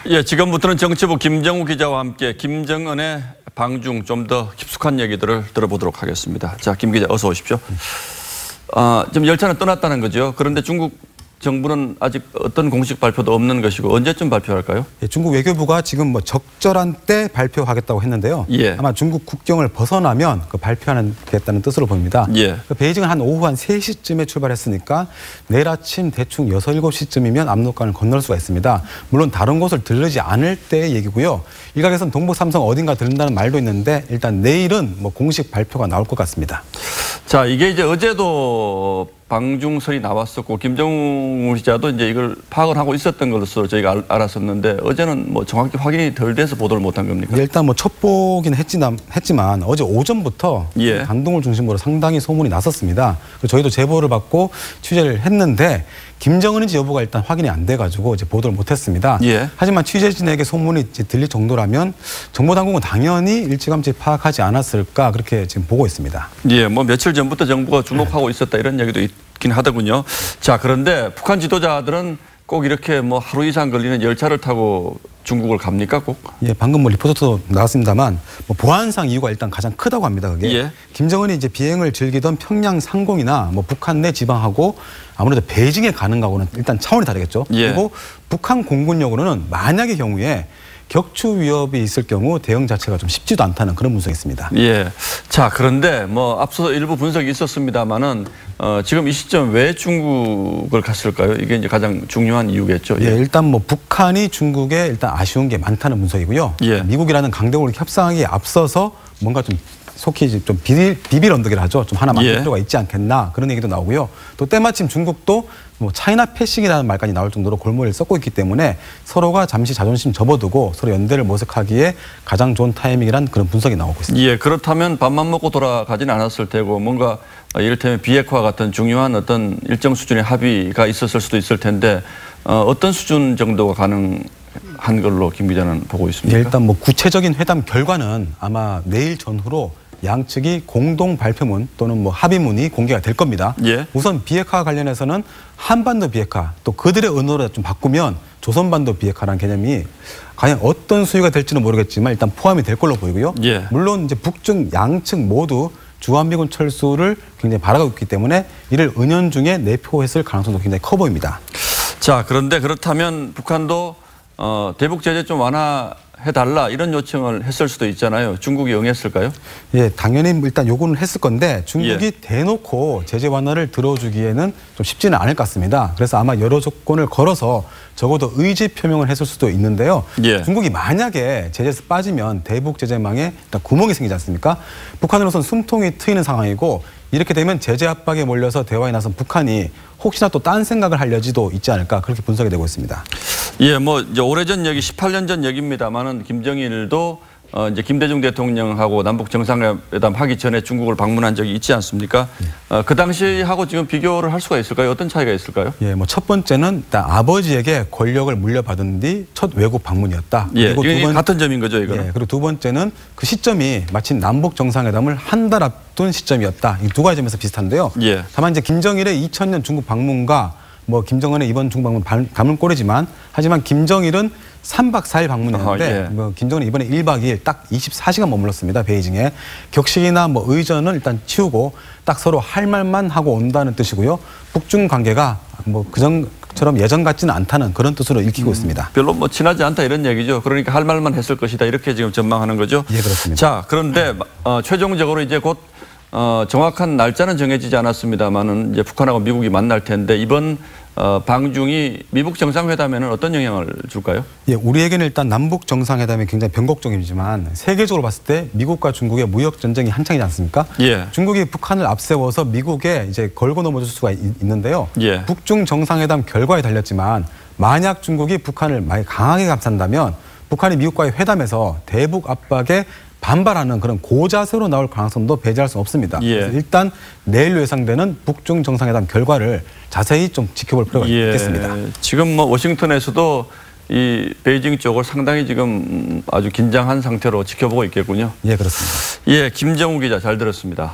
예, 지금부터는 정치부 김정우 기자와 함께 김정은의 방중 좀 더 깊숙한 얘기들을 들어보도록 하겠습니다. 자, 김 기자 어서 오십시오. 지금 열차는 떠났다는 거죠. 그런데 중국 정부는 아직 어떤 공식 발표도 없는 것이고 언제쯤 발표할까요? 예, 중국 외교부가 지금 뭐 적절한 때 발표하겠다고 했는데요. 예. 아마 중국 국경을 벗어나면 그 발표하겠다는 뜻으로 보입니다. 예. 그 베이징은 한 오후 한 3시쯤에 출발했으니까 내일 아침 대충 6, 7시쯤이면 압록강을 건널 수가 있습니다. 물론 다른 곳을 들르지 않을 때의 얘기고요. 일각에서는 동북 삼성 어딘가 들른다는 말도 있는데 일단 내일은 뭐 공식 발표가 나올 것 같습니다. 자, 이게 이제 어제도 방중설이 나왔었고 김정우 기자도 이제 이걸 파악을 하고 있었던 것으로 저희가 알았었는데 어제는 뭐 정확히 확인이 덜 돼서 보도를 못한 겁니까? 일단 뭐 첩보긴 했지만 어제 오전부터 예. 강동을 중심으로 상당히 소문이 났었습니다. 저희도 제보를 받고 취재를 했는데 김정은인지 여부가 일단 확인이 안 돼가지고 이제 보도를 못했습니다. 예. 하지만 취재진에게 소문이 이제 들릴 정도라면 정보당국은 당연히 일찌감치 파악하지 않았을까 그렇게 지금 보고 있습니다. 예, 뭐 며칠 전부터 정부가 주목하고 있었다 이런 얘기도 있긴 하더군요. 자, 그런데 북한 지도자들은 꼭 이렇게 뭐 하루 이상 걸리는 열차를 타고 중국을 갑니까 꼭? 예, 방금 뭐 리포트도 나왔습니다만 뭐 보안상 이유가 일단 가장 크다고 합니다. 그게 예. 김정은이 이제 비행을 즐기던 평양 상공이나 뭐 북한 내 지방하고 아무래도 베이징에 가는 거하고는 일단 차원이 다르겠죠. 예. 그리고 북한 공군력으로는 만약의 경우에 격추 위협이 있을 경우 대응 자체가 좀 쉽지도 않다는 그런 분석이 있습니다. 예. 자, 그런데 뭐 앞서 일부 분석이 있었습니다만은 지금 이 시점 왜 중국을 갔을까요? 이게 이제 가장 중요한 이유겠죠. 예, 일단 뭐 북한이 중국에 일단 아쉬운 게 많다는 분석이고요. 예. 미국이라는 강대국을 협상하기에 앞서서 뭔가 좀 속히 좀 비빌 언덕이라 하죠. 좀 하나 만들 필요가 있지 않겠나 그런 얘기도 나오고요. 또 때마침 중국도 뭐 차이나 패싱이라는 말까지 나올 정도로 골머리를 썩고 있기 때문에 서로가 잠시 자존심 접어두고 서로 연대를 모색하기에 가장 좋은 타이밍이란 그런 분석이 나오고 있습니다. 예, 그렇다면 밥만 먹고 돌아가지는 않았을 테고 뭔가 이를테면 비핵화 같은 중요한 어떤 일정 수준의 합의가 있었을 수도 있을 텐데 어떤 수준 정도가 가능한 걸로 김 기자는 보고 있습니까? 예, 일단 뭐 구체적인 회담 결과는 아마 내일 전후로 양측이 공동 발표문 또는 뭐 합의문이 공개가 될 겁니다. 예. 우선 비핵화 관련해서는 한반도 비핵화 또 그들의 언어로 좀 바꾸면 조선반도 비핵화라는 개념이 과연 어떤 수위가 될지는 모르겠지만 일단 포함이 될 걸로 보이고요. 예. 물론 이제 북중 양측 모두 주한미군 철수를 굉장히 바라고 있기 때문에 이를 은연중에 내포했을 가능성도 굉장히 커 보입니다. 자, 그런데 그렇다면 북한도 대북 제재 좀 완화해달라 이런 요청을 했을 수도 있잖아요. 중국이 응했을까요? 예, 당연히 일단 요구는 했을 건데 중국이 예. 대놓고 제재 완화를 들어주기에는 좀 쉽지는 않을 것 같습니다. 그래서 아마 여러 조건을 걸어서 적어도 의지 표명을 했을 수도 있는데요. 예. 중국이 만약에 제재에서 빠지면 대북 제재망에 일단 구멍이 생기지 않습니까? 북한으로서는 숨통이 트이는 상황이고 이렇게 되면 제재 압박에 몰려서 대화에 나선 북한이 혹시나 또 딴 생각을 할 여지도 있지 않을까 그렇게 분석이 되고 있습니다. 예, 뭐 이제 오래전 얘기 18년 전 얘기입니다만은 김정일도 이제 김대중 대통령하고 남북 정상회담 하기 전에 중국을 방문한 적이 있지 않습니까? 그 당시하고 지금 비교를 할 수가 있을까요? 어떤 차이가 있을까요? 예, 뭐 첫 번째는 일단 아버지에게 권력을 물려받은 뒤 첫 외국 방문이었다. 예, 그리고 이게 같은 점인 거죠, 이거는. 예, 그리고 두 번째는 그 시점이 마침 남북 정상회담을 한 달 앞둔 시점이었다. 이 두 가지 점에서 비슷한데요. 예. 다만 이제 김정일의 2000년 중국 방문과 뭐 김정은의 이번 중국 방문 가물꼴이지만 하지만 김정일은 3박 4일 방문했는데 예. 뭐 김정은은 이번에 1박 2일 딱 24시간 머물렀습니다. 베이징에. 격식이나 뭐 의전은 일단 치우고 딱 서로 할 말만 하고 온다는 뜻이고요. 북중 관계가 뭐 그전처럼 예전 같지는 않다는 그런 뜻으로 읽히고 있습니다. 별로 뭐 친하지 않다 이런 얘기죠. 그러니까 할 말만 했을 것이다 이렇게 지금 전망하는 거죠. 예, 그렇습니다. 자, 그런데 최종적으로 이제 곧 정확한 날짜는 정해지지 않았습니다만은 이제 북한하고 미국이 만날 텐데 이번 방중이 미북 정상회담에는 어떤 영향을 줄까요? 예, 우리에게는 일단 남북 정상회담이 굉장히 변곡적이지만 세계적으로 봤을 때 미국과 중국의 무역 전쟁이 한창이지 않습니까? 예. 중국이 북한을 앞세워서 미국에 이제 걸고 넘어질 수가 있는데요. 예. 북중 정상회담 결과에 달렸지만 만약 중국이 북한을 많이 강하게 감싼다면 북한이 미국과의 회담에서 대북 압박에 반발하는 그런 고자세로 나올 가능성도 배제할 수 없습니다. 예. 그래서 일단 내일로 예상되는 북중 정상회담 결과를 자세히 좀 지켜볼 필요가 있겠습니다. 지금 뭐 워싱턴에서도 이 베이징 쪽을 상당히 지금 아주 긴장한 상태로 지켜보고 있겠군요. 예, 그렇습니다. 예, 김정우 기자 잘 들었습니다.